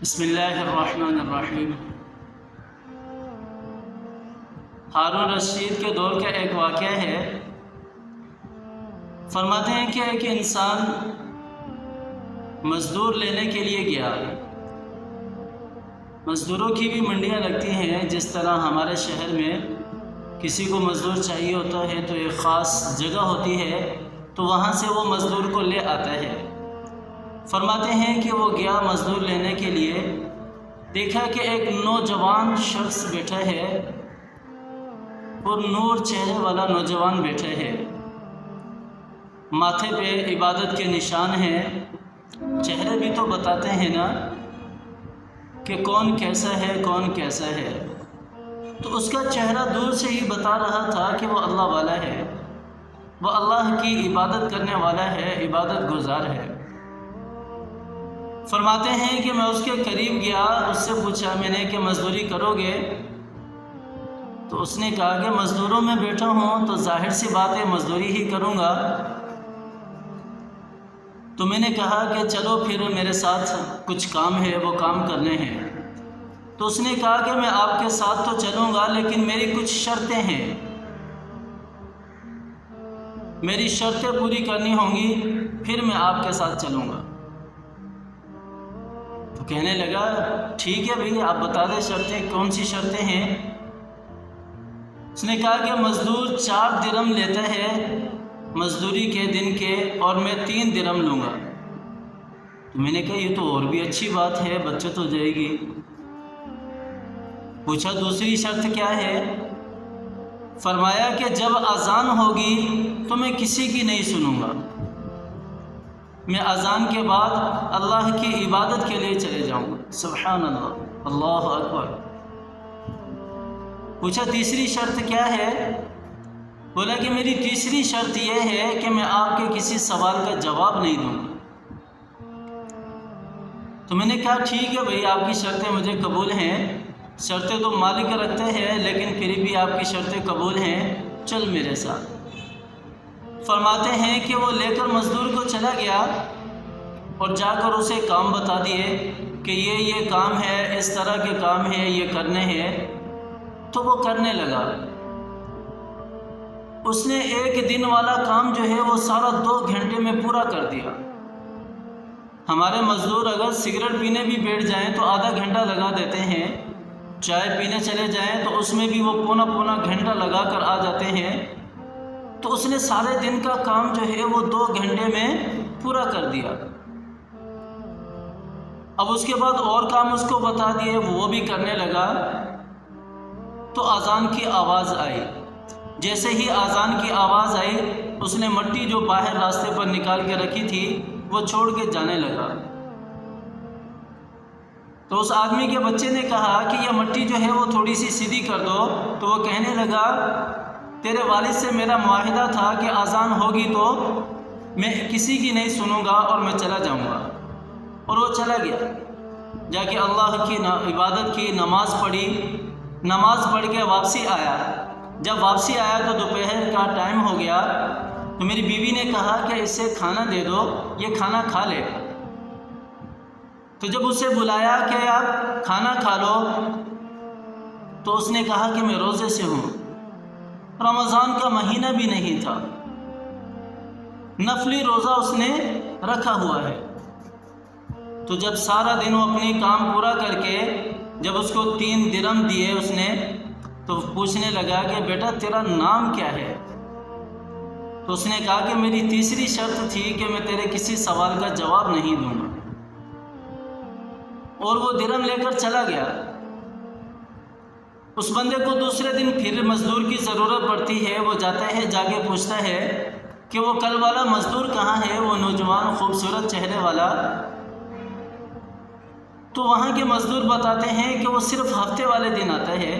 بسم اللہ الرحمن الرحیم۔ ہارون رشید کے دور کا ایک واقعہ ہے۔ فرماتے ہیں کہ ایک انسان مزدور لینے کے لیے گیا۔ مزدوروں کی بھی منڈیاں لگتی ہیں، جس طرح ہمارے شہر میں کسی کو مزدور چاہیے ہوتا ہے تو ایک خاص جگہ ہوتی ہے، تو وہاں سے وہ مزدور کو لے آتا ہے۔ فرماتے ہیں کہ وہ گیا مزدور لینے کے لیے، دیکھا کہ ایک نوجوان شخص بیٹھا ہے اور نور چہرے والا نوجوان بیٹھا ہے، ماتھے پہ عبادت کے نشان ہیں۔ چہرے بھی تو بتاتے ہیں نا کہ کون کیسا ہے کون کیسا ہے، تو اس کا چہرہ دور سے ہی بتا رہا تھا کہ وہ اللہ والا ہے، وہ اللہ کی عبادت کرنے والا ہے، عبادت گزار ہے۔ فرماتے ہیں کہ میں اس کے قریب گیا، اس سے پوچھا میں نے کہ مزدوری کرو گے؟ تو اس نے کہا کہ مزدوروں میں بیٹھا ہوں تو ظاہر سی بات ہے مزدوری ہی کروں گا۔ تو میں نے کہا کہ چلو پھر میرے ساتھ کچھ کام ہے، وہ کام کرنے ہیں۔ تو اس نے کہا کہ میں آپ کے ساتھ تو چلوں گا، لیکن میری کچھ شرطیں ہیں، میری شرطیں پوری کرنی ہوں گی، پھر میں آپ کے ساتھ چلوں گا۔ تو کہنے لگا ٹھیک ہے بھئی، آپ بتا دیں شرطیں کون سی شرطیں ہیں۔ اس نے کہا کہ مزدور 4 درہم لیتا ہے مزدوری کے دن کے، اور میں 3 درہم لوں گا۔ تو میں نے کہا یہ تو اور بھی اچھی بات ہے، بچت ہو جائے گی۔ پوچھا دوسری شرط کیا ہے؟ فرمایا کہ جب اذان ہوگی تو میں کسی کی نہیں سنوں گا، میں اذان کے بعد اللہ کی عبادت کے لیے چلے جاؤں گا۔ سبحان اللہ، اللہ اکبر۔ پوچھا تیسری شرط کیا ہے؟ بولا کہ میری تیسری شرط یہ ہے کہ میں آپ کے کسی سوال کا جواب نہیں دوں گا۔ تو میں نے کہا ٹھیک ہے بھئی، آپ کی شرطیں مجھے قبول ہیں، شرطیں تو مالک رکھتے ہیں لیکن پھر بھی آپ کی شرطیں قبول ہیں، چل میرے ساتھ۔ فرماتے ہیں کہ وہ لے کر مزدور کو چلا گیا اور جا کر اسے کام بتا دیے کہ یہ کام ہے، اس طرح کے کام ہیں، یہ کرنے ہیں۔ تو وہ کرنے لگا۔ اس نے 1 دن والا کام جو ہے وہ سارا 2 گھنٹے میں پورا کر دیا۔ ہمارے مزدور اگر سگریٹ پینے بھی بیٹھ جائیں تو آدھا گھنٹہ لگا دیتے ہیں، چائے پینے چلے جائیں تو اس میں بھی وہ پونا گھنٹہ لگا کر آ جاتے ہیں۔ تو اس نے سارے دن کا کام جو ہے وہ 2 گھنٹے میں پورا کر دیا۔ اب اس کے بعد اور کام اس کو بتا دیے، وہ بھی کرنے لگا۔ تو اذان کی آواز آئی۔ جیسے ہی اذان کی آواز آئی، اس نے مٹی جو باہر راستے پر نکال کے رکھی تھی وہ چھوڑ کے جانے لگا۔ تو اس آدمی کے بچے نے کہا کہ یہ مٹی جو ہے وہ تھوڑی سی سیدھی کر دو۔ تو وہ کہنے لگا تیرے والد سے میرا معاہدہ تھا کہ اذان ہوگی تو میں کسی کی نہیں سنوں گا اور میں چلا جاؤں گا۔ اور وہ چلا گیا، جا کے اللہ کی عبادت کی، نماز پڑھی، نماز پڑھ کے واپسی آیا۔ جب واپسی آیا تو دوپہر کا ٹائم ہو گیا، تو میری بیوی نے کہا کہ اسے کھانا دے دو، یہ کھانا کھا لے۔ تو جب اسے بلایا کہ آپ کھانا کھا لو، تو اس نے کہا کہ میں روزے سے ہوں، رمضان کا مہینہ بھی نہیں تھا، نفلی روزہ اس نے رکھا ہوا ہے۔ تو جب سارا دن وہ اپنی کام پورا کر کے جب اس کو 3 درہم دیے اس نے، تو پوچھنے لگا کہ بیٹا تیرا نام کیا ہے؟ تو اس نے کہا کہ میری تیسری شرط تھی کہ میں تیرے کسی سوال کا جواب نہیں دوں گا، اور وہ درہم لے کر چلا گیا۔ اس بندے کو دوسرے دن پھر مزدور کی ضرورت پڑتی ہے، وہ جاتا ہے، جا کے پوچھتا ہے کہ وہ کل والا مزدور کہاں ہے، وہ نوجوان خوبصورت چہرے والا؟ تو وہاں کے مزدور بتاتے ہیں کہ وہ صرف ہفتے والے دن آتا ہے،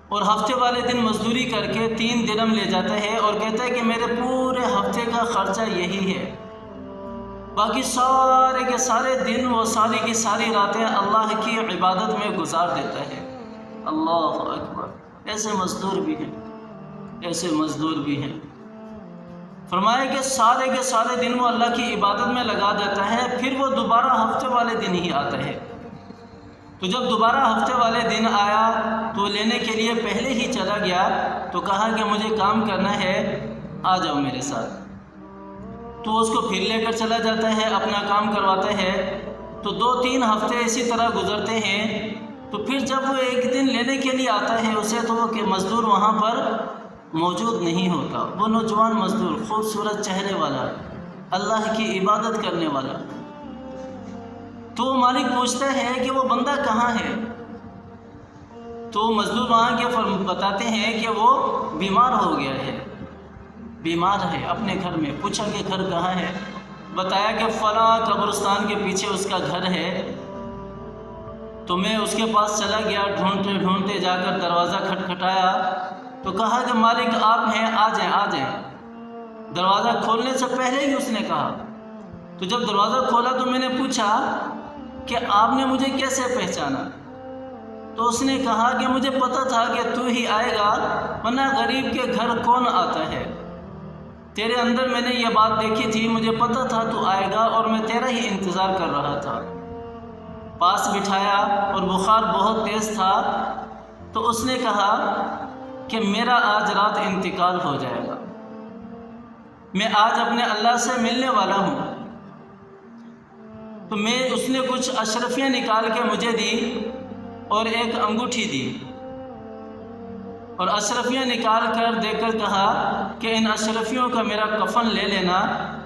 اور ہفتے والے دن مزدوری کر کے 3 درہم لے جاتا ہے، اور کہتا ہے کہ میرے پورے ہفتے کا خرچہ یہی ہے، باقی سارے کے سارے دن، وہ ساری کی ساری راتیں اللہ کی عبادت میں گزار دیتا ہے۔ اللہ اکبر۔ ایسے مزدور بھی ہیں، ایسے مزدور بھی ہیں۔ فرمایا کہ سارے کے سارے دن وہ اللہ کی عبادت میں لگا دیتا ہے، پھر وہ دوبارہ ہفتے والے دن ہی آتا ہے۔ تو جب دوبارہ ہفتے والے دن آیا تو لینے کے لیے پہلے ہی چلا گیا، تو کہا کہ مجھے کام کرنا ہے، آ جاؤ میرے ساتھ۔ تو اس کو پھر لے کر چلا جاتا ہے، اپنا کام کرواتا ہے۔ تو 2-3 ہفتے اسی طرح گزرتے ہیں۔ تو پھر جب وہ ایک دن لینے کے لیے آتا ہے اسے، تو وہ کہ مزدور وہاں پر موجود نہیں ہوتا۔ وہ نوجوان مزدور، خوبصورت چہرے والا، اللہ کی عبادت کرنے والا۔ تو مالک پوچھتا ہے کہ وہ بندہ کہاں ہے؟ تو مزدور وہاں کے بتاتے ہیں کہ وہ بیمار ہو گیا ہے، بیمار ہے اپنے گھر میں۔ پوچھا کہ گھر کہاں ہے؟ بتایا کہ فلاں قبرستان کے پیچھے اس کا گھر ہے۔ تو میں اس کے پاس چلا گیا، ڈھونڈتے ڈھونڈتے جا کر دروازہ کھٹکھٹایا، تو کہا کہ مالک آپ ہیں، آ جائیں آ جائیں۔ دروازہ کھولنے سے پہلے ہی اس نے کہا۔ تو جب دروازہ کھولا تو میں نے پوچھا کہ آپ نے مجھے کیسے پہچانا؟ تو اس نے کہا کہ مجھے پتہ تھا کہ تو ہی آئے گا، ورنہ غریب کے گھر کون آتا ہے؟ تیرے اندر میں نے یہ بات دیکھی تھی، مجھے پتہ تھا تو آئے گا اور میں تیرا ہی انتظار کر رہا تھا۔ پاس بٹھایا اور بخار بہت تیز تھا، تو اس نے کہا کہ میرا آج رات انتقال ہو جائے گا، میں آج اپنے اللہ سے ملنے والا ہوں۔ تو اس نے کچھ اشرفیاں نکال کے مجھے دی اور ایک انگوٹھی دی، اور اشرفیاں نکال کر دے کر کہا کہ ان اشرفیوں کا میرا کفن لے لینا،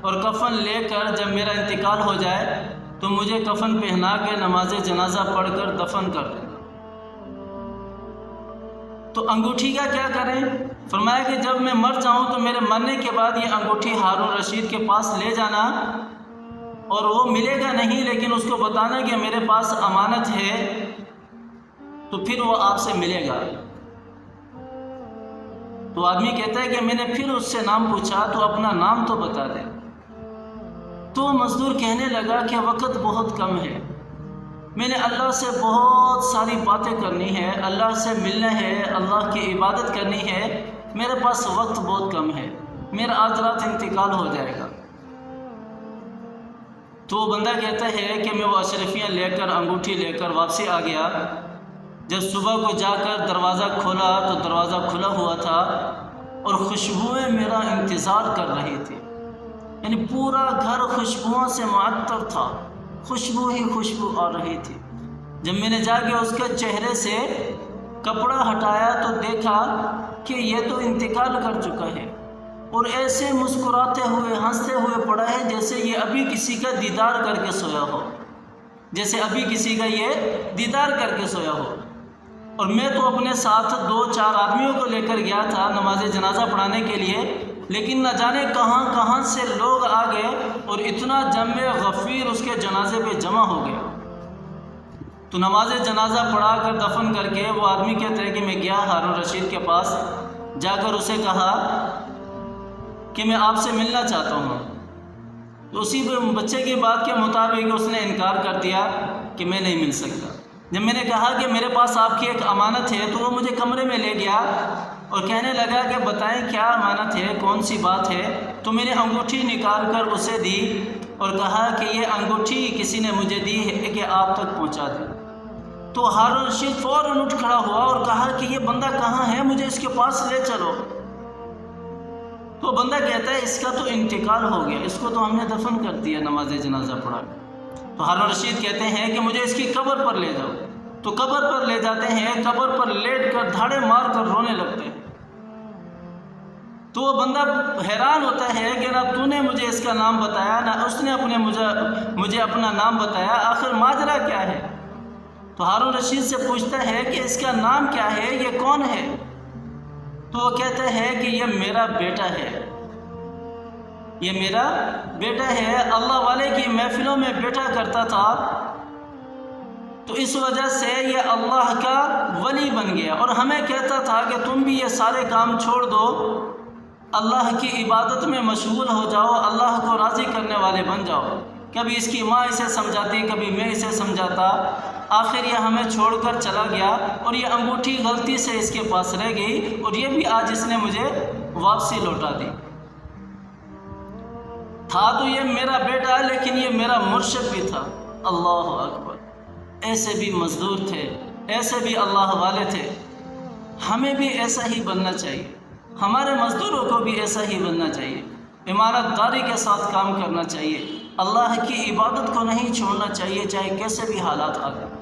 اور کفن لے کر جب میرا انتقال ہو جائے تو مجھے کفن پہنا کے نماز جنازہ پڑھ کر دفن کر دینا۔ تو انگوٹھی کا کیا کریں؟ فرمایا کہ جب میں مر جاؤں تو میرے مرنے کے بعد یہ انگوٹھی ہارون رشید کے پاس لے جانا، اور وہ ملے گا نہیں، لیکن اس کو بتانا کہ میرے پاس امانت ہے، تو پھر وہ آپ سے ملے گا۔ تو آدمی کہتا ہے کہ میں نے پھر اس سے نام پوچھا تو اپنا نام تو بتا دے۔ تو مزدور کہنے لگا کہ وقت بہت کم ہے، میں نے اللہ سے بہت ساری باتیں کرنی ہے، اللہ سے ملنا ہے، اللہ کی عبادت کرنی ہے، میرے پاس وقت بہت کم ہے، میرا آج رات انتقال ہو جائے گا۔ تو وہ بندہ کہتا ہے کہ میں وہ اشرفیاں لے کر، انگوٹھی لے کر واپسی آ گیا۔ جب صبح کو جا کر دروازہ کھولا تو دروازہ کھلا ہوا تھا، اور خوشبوئیں میرا انتظار کر رہی تھی، یعنی پورا گھر خوشبوؤں سے معطر تھا، خوشبو ہی خوشبو آ رہی تھی۔ جب میں نے جا کے اس کے چہرے سے کپڑا ہٹایا تو دیکھا کہ یہ تو انتقال کر چکا ہے، اور ایسے مسکراتے ہوئے ہنستے ہوئے پڑا ہے جیسے یہ ابھی کسی کا دیدار کر کے سویا ہو، جیسے ابھی کسی کا یہ دیدار کر کے سویا ہو۔ اور میں تو اپنے ساتھ 2-4 آدمیوں کو لے کر گیا تھا نماز جنازہ پڑھانے کے لیے، لیکن نہ جانے کہاں کہاں سے لوگ آ گئے، اور اتنا جمع غفیر اس کے جنازے پہ جمع ہو گیا۔ تو نماز جنازہ پڑھا کر دفن کر کے وہ آدمی کہتا ہے کہ میں گیا ہارون رشید کے پاس، جا کر اسے کہا کہ میں آپ سے ملنا چاہتا ہوں۔ تو اسی بچے کی بات کے مطابق اس نے انکار کر دیا کہ میں نہیں مل سکتا۔ جب میں نے کہا کہ میرے پاس آپ کی ایک امانت ہے، تو وہ مجھے کمرے میں لے گیا اور کہنے لگا کہ بتائیں کیا امانت ہے، کون سی بات ہے؟ تو میں نے انگوٹھی نکال کر اسے دی اور کہا کہ یہ انگوٹھی کسی نے مجھے دی ہے کہ آپ تک پہنچا دیں۔ تو ہارون رشید فوراً اٹھ کھڑا ہوا اور کہا کہ یہ بندہ کہاں ہے، مجھے اس کے پاس لے چلو۔ تو بندہ کہتا ہے اس کا تو انتقال ہو گیا، اس کو تو ہم نے دفن کر دیا نماز جنازہ پڑھا کے۔ تو ہارون رشید کہتے ہیں کہ مجھے اس کی قبر پر لے جاؤ۔ تو قبر پر لے جاتے ہیں، قبر پر لیٹ کر دھاڑے مار کر رونے لگتے ہیں۔ تو وہ بندہ حیران ہوتا ہے کہ نہ تو نے مجھے اس کا نام بتایا، نہ اس نے مجھے اپنا نام بتایا، آخر ماجرا کیا ہے؟ تو ہارون رشید سے پوچھتا ہے کہ اس کا نام کیا ہے، یہ کون ہے؟ تو وہ کہتا ہے کہ یہ میرا بیٹا ہے، یہ میرا بیٹا ہے، اللہ والے کی محفلوں میں بیٹا کرتا تھا، تو اس وجہ سے یہ اللہ کا ولی بن گیا، اور ہمیں کہتا تھا کہ تم بھی یہ سارے کام چھوڑ دو، اللہ کی عبادت میں مشغول ہو جاؤ، اللہ کو راضی کرنے والے بن جاؤ۔ کبھی اس کی ماں اسے سمجھاتی، کبھی میں اسے سمجھاتا، آخر یہ ہمیں چھوڑ کر چلا گیا، اور یہ انگوٹھی غلطی سے اس کے پاس رہ گئی، اور یہ بھی آج اس نے مجھے واپسی لوٹا دی۔ تھا تو یہ میرا بیٹا ہے لیکن یہ میرا مرشد بھی تھا۔ اللہ اکبر، ایسے بھی مزدور تھے، ایسے بھی اللہ والے تھے۔ ہمیں بھی ایسا ہی بننا چاہیے، ہمارے مزدوروں کو بھی ایسا ہی بننا چاہیے، ایمانت داری کے ساتھ کام کرنا چاہیے، اللہ کی عبادت کو نہیں چھوڑنا چاہیے چاہے کیسے بھی حالات آ جائیں۔